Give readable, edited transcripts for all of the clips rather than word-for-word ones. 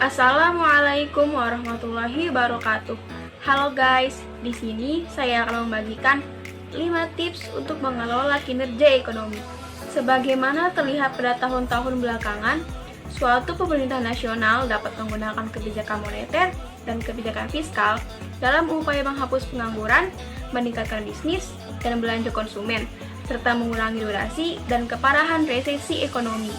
Assalamualaikum warahmatullahi wabarakatuh. Halo guys, di sini saya akan membagikan 5 tips untuk mengelola kinerja ekonomi. Sebagaimana terlihat pada tahun-tahun belakangan, suatu pemerintah nasional dapat menggunakan kebijakan moneter dan kebijakan fiskal dalam upaya menghapus pengangguran, meningkatkan bisnis dan belanja konsumen, serta mengurangi durasi dan keparahan resesi ekonomi.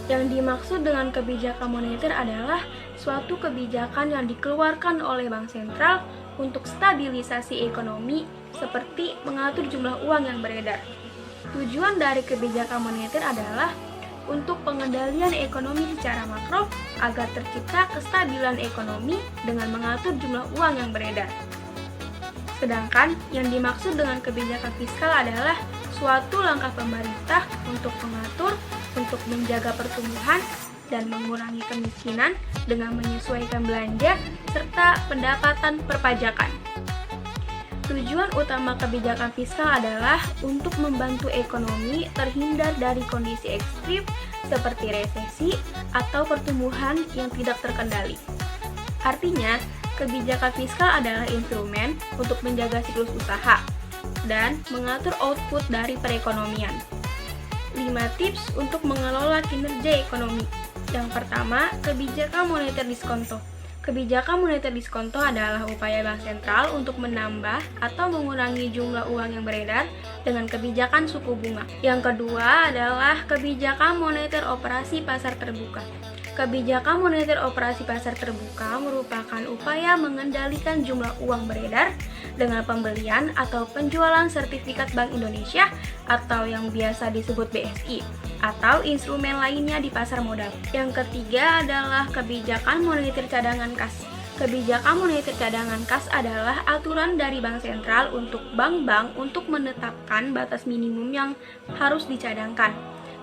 Yang dimaksud dengan kebijakan moneter adalah suatu kebijakan yang dikeluarkan oleh bank sentral untuk stabilisasi ekonomi seperti mengatur jumlah uang yang beredar. Tujuan dari kebijakan moneter adalah untuk pengendalian ekonomi secara makro agar tercipta kestabilan ekonomi dengan mengatur jumlah uang yang beredar. Sedangkan yang dimaksud dengan kebijakan fiskal adalah suatu langkah pemerintah untuk mengatur, untuk menjaga pertumbuhan dan mengurangi kemiskinan dengan menyesuaikan belanja serta pendapatan perpajakan. Tujuan utama kebijakan fiskal adalah untuk membantu ekonomi terhindar dari kondisi ekstrim seperti resesi atau pertumbuhan yang tidak terkendali. Artinya, kebijakan fiskal adalah instrumen untuk menjaga siklus usaha dan mengatur output dari perekonomian. 5 tips untuk mengelola kinerja ekonomi. Yang pertama, kebijakan moneter diskonto. Kebijakan moneter diskonto adalah upaya bank sentral untuk menambah atau mengurangi jumlah uang yang beredar dengan kebijakan suku bunga. Yang kedua adalah kebijakan moneter operasi pasar terbuka. Kebijakan moneter operasi pasar terbuka merupakan upaya mengendalikan jumlah uang beredar dengan pembelian atau penjualan sertifikat Bank Indonesia atau yang biasa disebut BSI atau instrumen lainnya di pasar modal. Yang ketiga adalah kebijakan moneter cadangan kas. Kebijakan moneter cadangan kas adalah aturan dari bank sentral untuk bank-bank untuk menetapkan batas minimum yang harus dicadangkan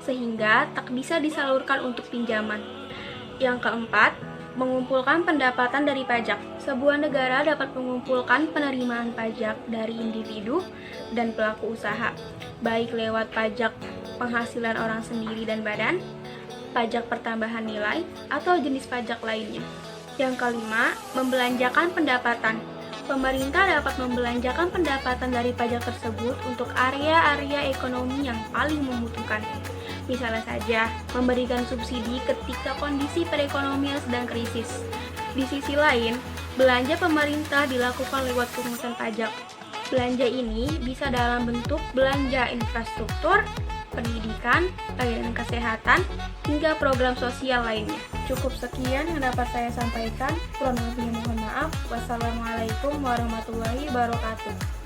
sehingga tak bisa disalurkan untuk pinjaman. Yang keempat, mengumpulkan pendapatan dari pajak. Sebuah negara dapat mengumpulkan penerimaan pajak dari individu dan pelaku usaha, baik lewat pajak penghasilan orang sendiri dan badan, pajak pertambahan nilai, atau jenis pajak lainnya. Yang kelima, membelanjakan pendapatan. Pemerintah dapat membelanjakan pendapatan dari pajak tersebut untuk area-area ekonomi yang paling membutuhkan. Misalnya saja, memberikan subsidi ketika kondisi perekonomian sedang krisis. Di sisi lain, belanja pemerintah dilakukan lewat pungutan pajak. Belanja ini bisa dalam bentuk belanja infrastruktur, pendidikan, layanan kesehatan, hingga program sosial lainnya. Cukup sekian yang dapat saya sampaikan. Kurang lebihnya mohon maaf. Wassalamualaikum warahmatullahi wabarakatuh.